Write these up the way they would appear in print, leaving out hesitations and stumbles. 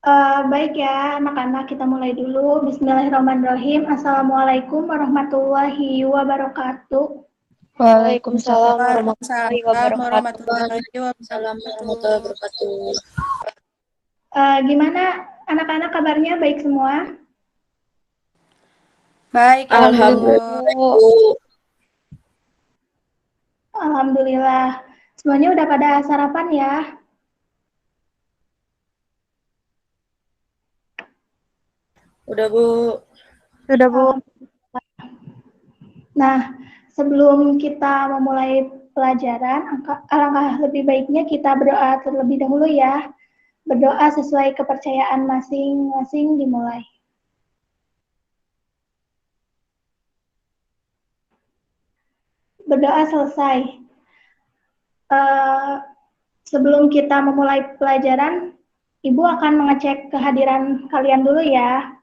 Baik ya, anak-anak kita mulai dulu. Bismillahirrahmanirrahim. Assalamualaikum warahmatullahi wabarakatuh. Waalaikumsalam warahmatullahi Waalaikumsalam wabarakatuh. warahmatullahi Waalaikumsalam warahmatullahi wabarakatuh. wabarakatuh. Gimana anak-anak kabarnya? Baik semua? Baik, Ibu. Alhamdulillah, Bu. Alhamdulillah. Semuanya udah pada sarapan ya? Udah, Bu. Sudah, Bu. Nah, sebelum kita memulai pelajaran, alangkah lebih baiknya kita berdoa terlebih dahulu ya. Berdoa sesuai kepercayaan masing-masing dimulai. Berdoa selesai. Sebelum kita memulai pelajaran, Ibu akan mengecek kehadiran kalian dulu ya.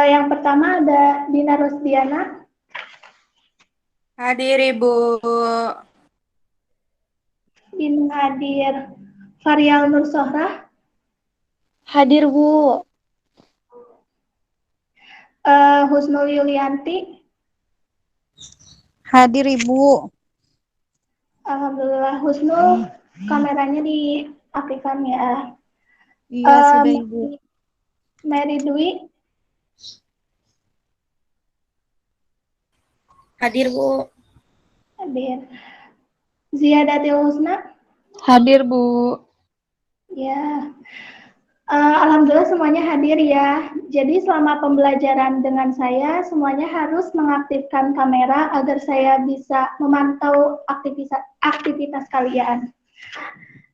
Yang pertama ada Dina Rosdiana. Hadir, Ibu. Dina hadir. Varial Nur Sohrah. Hadir, Bu. Husnul Yulianti. Hadir, Ibu. Alhamdulillah. Husnul, kameranya diaktifkan ya. Iya, sudah, Ibu. Mary Dwi. Hadir, Bu. Hadir. Ziyadatil Husna. Hadir, Bu. Ya. Alhamdulillah semuanya hadir ya. Jadi selama pembelajaran dengan saya, semuanya harus mengaktifkan kamera agar saya bisa memantau aktivitas kalian.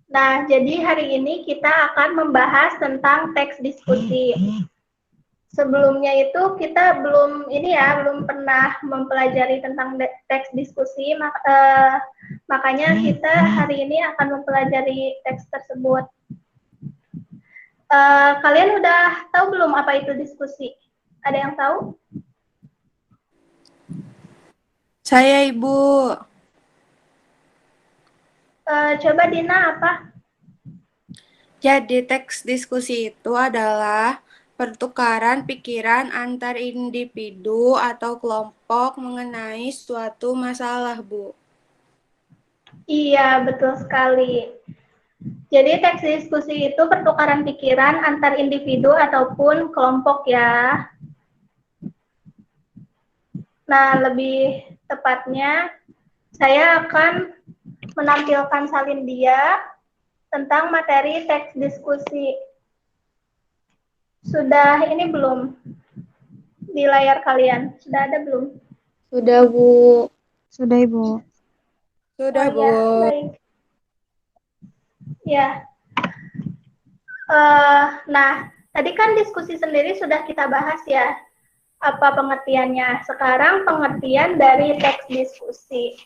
Nah, jadi hari ini kita akan membahas tentang teks diskusi. Sebelumnya itu kita belum pernah mempelajari tentang teks diskusi, makanya kita hari ini akan mempelajari teks tersebut. Kalian udah tahu belum apa itu diskusi? Ada yang tahu? Saya, Ibu. Coba Dina apa? Jadi, teks diskusi itu adalah pertukaran pikiran antar individu atau kelompok mengenai suatu masalah, Bu. Iya, betul sekali. Jadi teks diskusi itu pertukaran pikiran antar individu ataupun kelompok ya. Nah, lebih tepatnya saya akan menampilkan salin dia tentang materi teks diskusi. Sudah ini belum di layar kalian? Sudah ada belum? Sudah, Bu. Sudah, Ibu. Sudah, Bu. Ya, baik. Ya. Nah, tadi kan diskusi sendiri sudah kita bahas ya. Apa pengertiannya? Sekarang pengertian dari teks diskusi.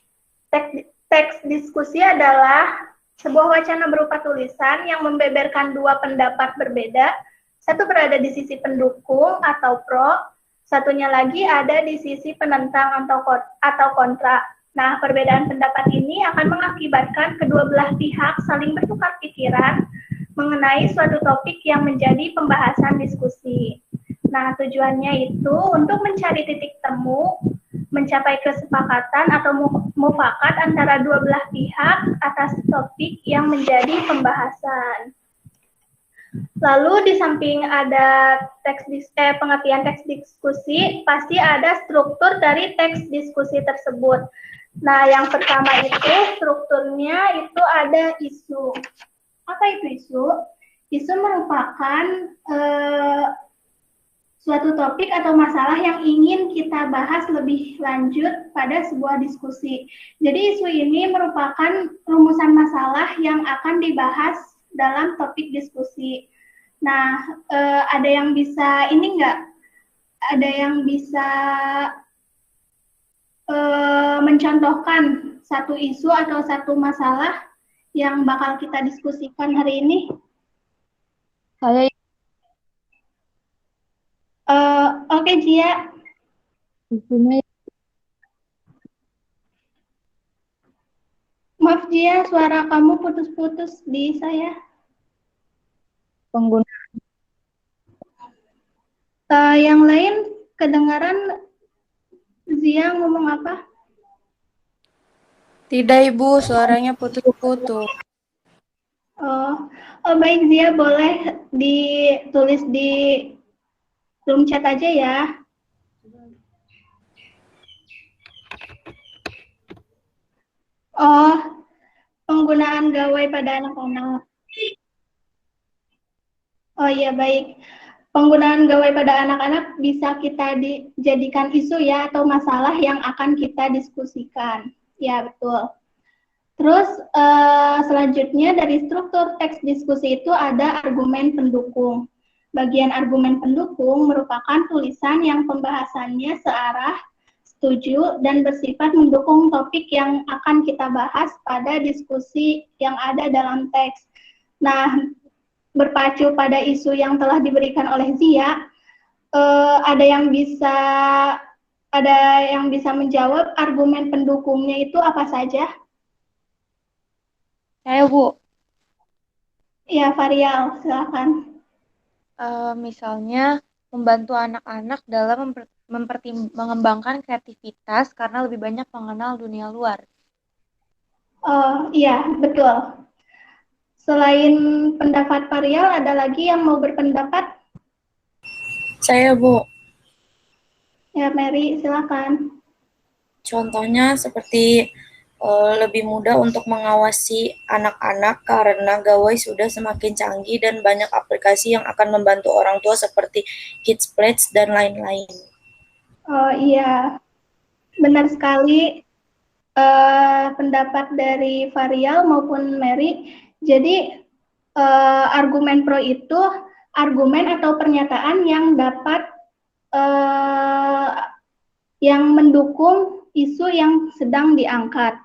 Teks diskusi adalah sebuah wacana berupa tulisan yang membeberkan dua pendapat berbeda. Satu berada di sisi pendukung atau pro, satunya lagi ada di sisi penentang atau kontra. Nah, perbedaan pendapat ini akan mengakibatkan kedua belah pihak saling bertukar pikiran mengenai suatu topik yang menjadi pembahasan diskusi. Nah, tujuannya itu untuk mencari titik temu, mencapai kesepakatan atau mufakat antara dua belah pihak atas topik yang menjadi pembahasan. Lalu di samping ada pengertian teks diskusi, pasti ada struktur dari teks diskusi tersebut. Nah, yang pertama itu strukturnya itu ada isu. Apa itu isu? Isu merupakan suatu topik atau masalah yang ingin kita bahas lebih lanjut pada sebuah diskusi. Jadi isu ini merupakan rumusan masalah yang akan dibahas dalam topik diskusi. Nah, ada yang bisa ini enggak? Ada yang bisa mencontohkan satu isu atau satu masalah yang bakal kita diskusikan hari ini? Saya, Oke, Jia. isunya Maaf Jia, suara kamu putus-putus di saya. pengguna. Yang lain kedengaran Zia ngomong apa? Tidak, Ibu, suaranya putus-putus. Oh, oh baik Zia, boleh ditulis di room chat aja ya. Oh, penggunaan gawai pada anak-anak. Oh iya baik. Penggunaan gawai pada anak-anak bisa kita dijadikan isu ya atau masalah yang akan kita diskusikan. Ya betul. Terus selanjutnya dari struktur teks diskusi itu ada argumen pendukung. Bagian argumen pendukung merupakan tulisan yang pembahasannya searah, setuju, dan bersifat mendukung topik yang akan kita bahas pada diskusi yang ada dalam teks. Nah, berpacu pada isu yang telah diberikan oleh Zia, ada yang bisa menjawab argumen pendukungnya itu apa saja? Saya, Bu. Ya, Varial, silakan. Misalnya membantu anak-anak dalam mengembangkan kreativitas karena lebih banyak mengenal dunia luar. Iya, betul. Selain pendapat Varial, ada lagi yang mau berpendapat? Saya, Bu. Ya, Mary, silakan. Contohnya seperti lebih mudah untuk mengawasi anak-anak karena gawai sudah semakin canggih dan banyak aplikasi yang akan membantu orang tua seperti Kids Plates dan lain-lain. Oh iya, benar sekali pendapat dari Varial maupun Mary. Jadi argumen pro itu argumen atau pernyataan yang dapat yang mendukung isu yang sedang diangkat.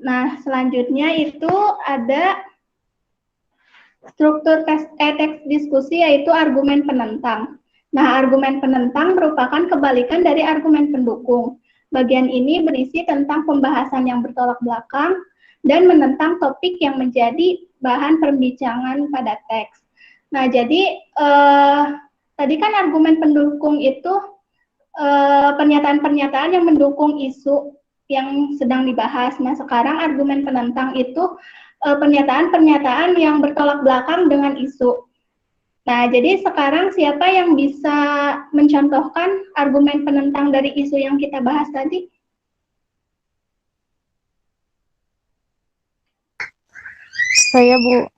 Nah, selanjutnya itu ada struktur teks diskusi yaitu argumen penentang. Nah, argumen penentang merupakan kebalikan dari argumen pendukung. Bagian ini berisi tentang pembahasan yang bertolak belakang dan menentang topik yang menjadi bahan perbincangan pada teks. Nah, jadi tadi kan argumen pendukung itu pernyataan-pernyataan yang mendukung isu yang sedang dibahas. Nah, sekarang argumen penentang itu pernyataan-pernyataan yang bertolak belakang dengan isu. Nah, jadi sekarang siapa yang bisa mencontohkan argumen penentang dari isu yang kita bahas tadi? Saya, Bu.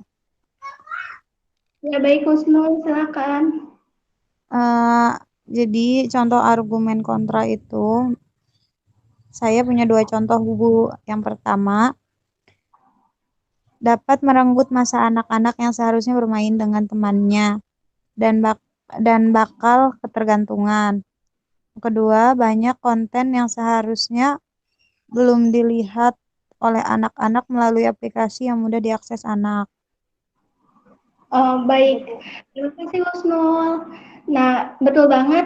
Ya, baik Husnul, silakan. Jadi contoh argumen kontra itu, saya punya 2 contoh, Bu. Yang pertama, dapat merenggut masa anak-anak yang seharusnya bermain dengan temannya dan bakal ketergantungan. Kedua, banyak konten yang seharusnya belum dilihat oleh anak-anak melalui aplikasi yang mudah diakses anak. Baik, terima kasih Husnul. Nah, betul banget,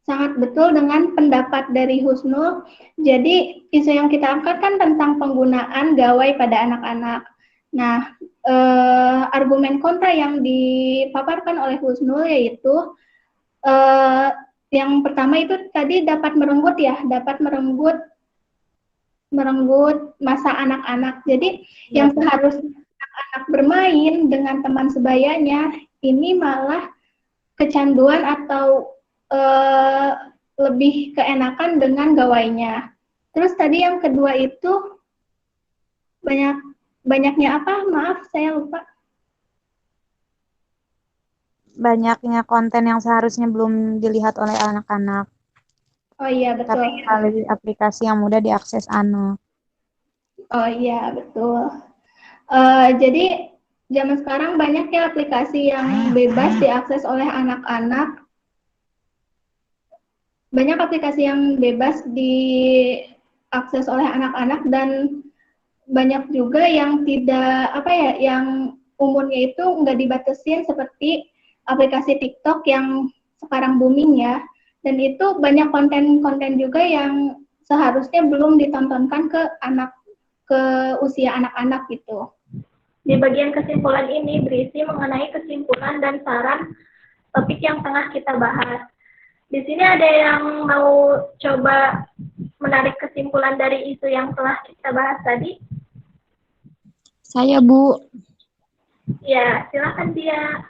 sangat betul dengan pendapat dari Husnul. Jadi, isu yang kita angkat kan tentang penggunaan gawai pada anak-anak. Nah, argumen kontra yang dipaparkan oleh Husnul yaitu yang pertama itu tadi dapat merenggut masa anak-anak. Jadi, yang seharusnya anak bermain dengan teman sebayanya, ini malah kecanduan atau lebih keenakan dengan gawainya. Terus tadi yang kedua itu banyaknya apa? Maaf, saya lupa. Banyaknya konten yang seharusnya belum dilihat oleh anak-anak, Oh iya, betul. tapi melalui aplikasi yang mudah diakses anak. Oh iya, betul. Jadi zaman sekarang banyak ya aplikasi yang bebas diakses oleh anak-anak. Banyak aplikasi yang bebas diakses oleh anak-anak dan banyak juga yang tidak yang umurnya itu nggak dibatasin seperti aplikasi TikTok yang sekarang booming ya. Dan itu banyak konten-konten juga yang seharusnya belum ditontonkan ke usia anak-anak gitu. Di bagian kesimpulan ini berisi mengenai kesimpulan dan saran topik yang tengah kita bahas. Di sini ada yang mau coba menarik kesimpulan dari isu yang telah kita bahas tadi? Saya, Bu. Ya, silakan dia.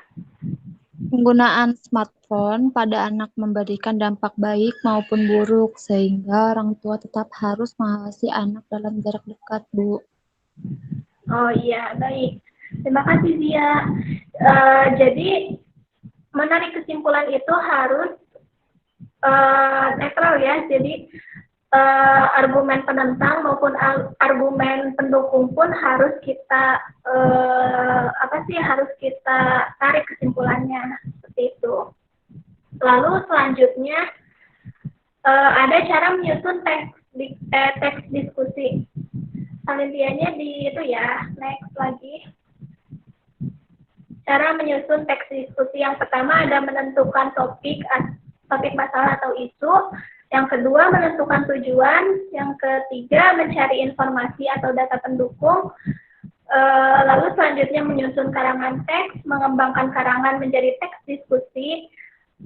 Penggunaan smartphone pada anak memberikan dampak baik maupun buruk, sehingga orang tua tetap harus mengawasi anak dalam jarak dekat, Bu. Oh iya, baik. Terima kasih, Zia. Jadi, menarik kesimpulan itu harus netral ya. Jadi, argumen penentang maupun argumen pendukung pun harus kita harus kita tarik kesimpulannya seperti itu. Lalu selanjutnya ada cara menyusun teks diskusi. Salintianya di itu ya, next lagi. Cara menyusun teks diskusi yang pertama ada menentukan topik masalah atau isu. Yang kedua, menentukan tujuan. Yang ketiga, mencari informasi atau data pendukung. Lalu selanjutnya menyusun karangan teks, mengembangkan karangan menjadi teks diskusi.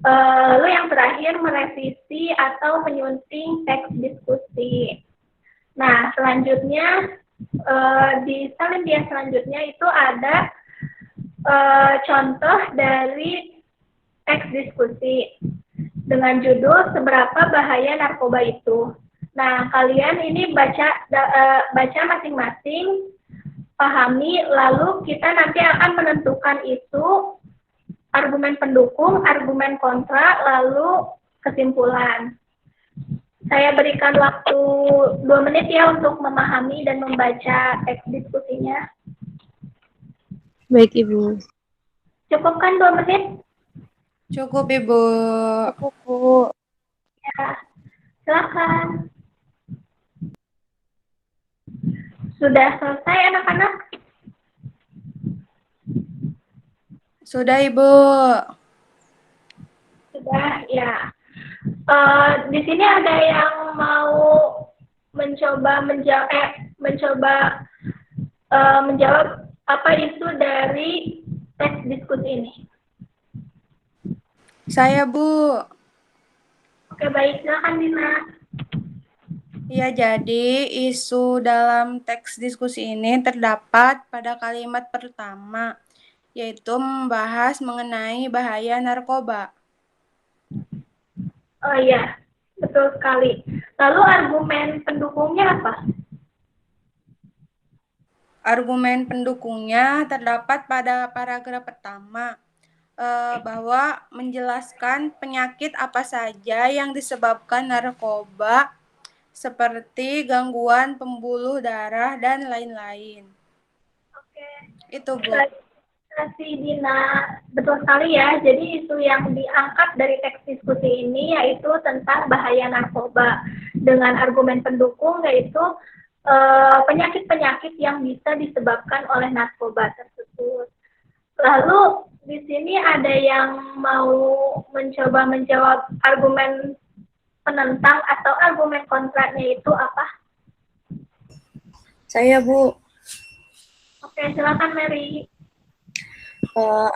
Lalu yang terakhir, merevisi atau menyunting teks diskusi. Nah, selanjutnya, di salin dia selanjutnya itu ada contoh dari teks diskusi dengan judul Seberapa Bahaya Narkoba Itu. Nah, kalian ini baca masing-masing, pahami, lalu kita nanti akan menentukan isu, argumen pendukung, argumen kontra, lalu kesimpulan. Saya berikan waktu 2 menit ya untuk memahami dan membaca teks diskusinya. Baik, Ibu. Cukup kan 2 menit? Cukup, Ibu. Cukup, Bu. Ya, silakan. Sudah selesai anak-anak? Sudah, Ibu. Sudah, ya. Di sini ada yang mau mencoba menjawab apa isu dari teks diskusi ini. Saya, Bu. Oke, baik. Silakan, Dina. Ya, jadi isu dalam teks diskusi ini terdapat pada kalimat pertama, yaitu membahas mengenai bahaya narkoba. Oh iya, betul sekali. Lalu argumen pendukungnya apa? Argumen pendukungnya terdapat pada paragraf pertama, bahwa menjelaskan penyakit apa saja yang disebabkan narkoba, seperti gangguan pembuluh darah dan lain-lain. Oke. Itu, Bu. Terima kasih, Dina. Betul sekali ya. Jadi isu yang diangkat dari teks diskusi ini yaitu tentang bahaya narkoba dengan argumen pendukung yaitu penyakit-penyakit yang bisa disebabkan oleh narkoba tersebut. Lalu di sini ada yang mau mencoba menjawab argumen penentang atau argumen kontranya itu apa? Saya, Bu. Oke, silakan Mary.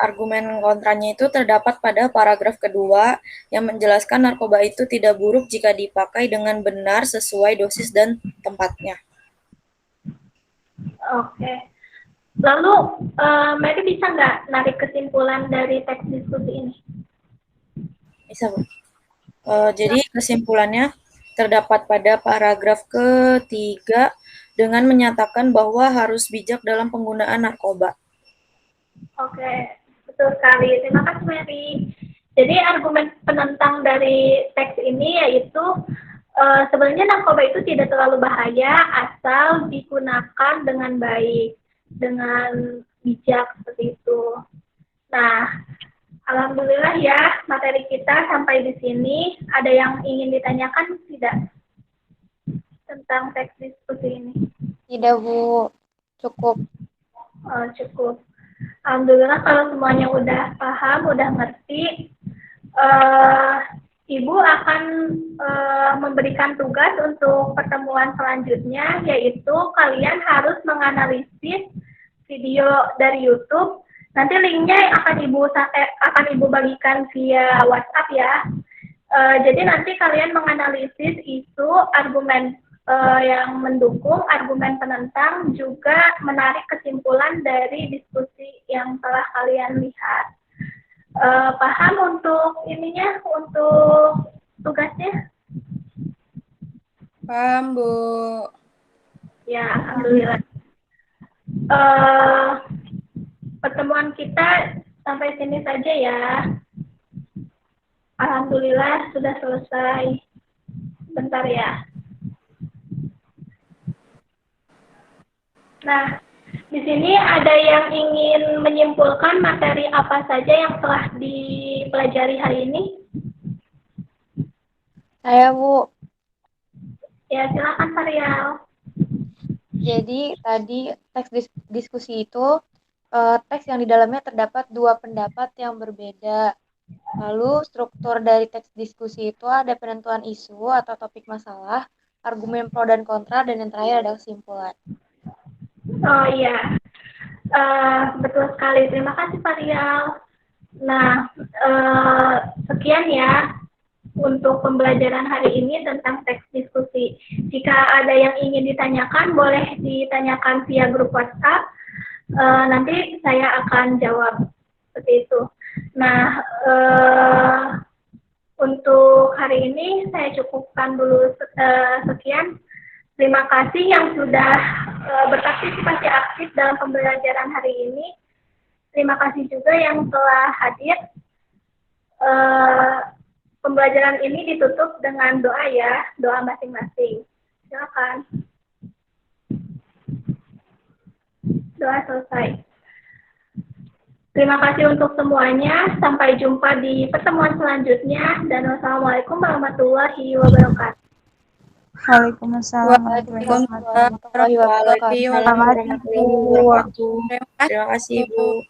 Argumen kontranya itu terdapat pada paragraf kedua yang menjelaskan narkoba itu tidak buruk jika dipakai dengan benar sesuai dosis dan tempatnya. Oke. Lalu, Mary bisa nggak narik kesimpulan dari teks diskusi ini? Bisa, Bu. Jadi kesimpulannya terdapat pada paragraf ketiga dengan menyatakan bahwa harus bijak dalam penggunaan narkoba. Oke, betul sekali. Terima kasih, Mary. Jadi argumen penentang dari teks ini yaitu sebenarnya narkoba itu tidak terlalu bahaya asal digunakan dengan baik, dengan bijak seperti itu. Nah, alhamdulillah ya materi kita sampai di sini. Ada yang ingin ditanyakan tidak tentang teks diskusi ini? Tidak, Bu. Cukup. Cukup. Alhamdulillah kalau semuanya udah paham, udah ngerti. Ibu akan memberikan tugas untuk pertemuan selanjutnya, yaitu kalian harus menganalisis video dari YouTube. Nanti linknya akan ibu bagikan via WhatsApp ya. Jadi nanti kalian menganalisis isu, argumen yang mendukung, argumen penentang, juga menarik kesimpulan dari diskusi yang telah kalian lihat. Paham untuk untuk tugasnya? Paham, Bu. Ya, alhamdulillah. Pertemuan kita sampai sini saja ya. Alhamdulillah sudah selesai. Bentar ya. Nah, di sini ada yang ingin menyimpulkan materi apa saja yang telah dipelajari hari ini? Saya, Bu. Ya, silakan Pak Rial. Jadi tadi teks diskusi itu teks yang di dalamnya terdapat dua pendapat yang berbeda. Lalu struktur dari teks diskusi itu ada penentuan isu atau topik masalah, argumen pro dan kontra, dan yang terakhir ada kesimpulan. Oh iya, betul sekali. Terima kasih Pak Rial. Nah, sekian ya untuk pembelajaran hari ini tentang teks diskusi. Jika ada yang ingin ditanyakan, boleh ditanyakan via grup WhatsApp. Nanti saya akan jawab seperti itu. Nah, untuk hari ini saya cukupkan dulu sekian. Terima kasih yang sudah berpartisipasi aktif dalam pembelajaran hari ini. Terima kasih juga yang telah hadir. Pembelajaran ini ditutup dengan doa ya, doa masing-masing. Silakan. Doa selesai. Terima kasih untuk semuanya. Sampai jumpa di pertemuan selanjutnya. Dan wassalamualaikum warahmatullahi wabarakatuh. Waalaikumsalam Waalaikumsalam warahmatullahi wabarakatuh. Terima kasih, Bu.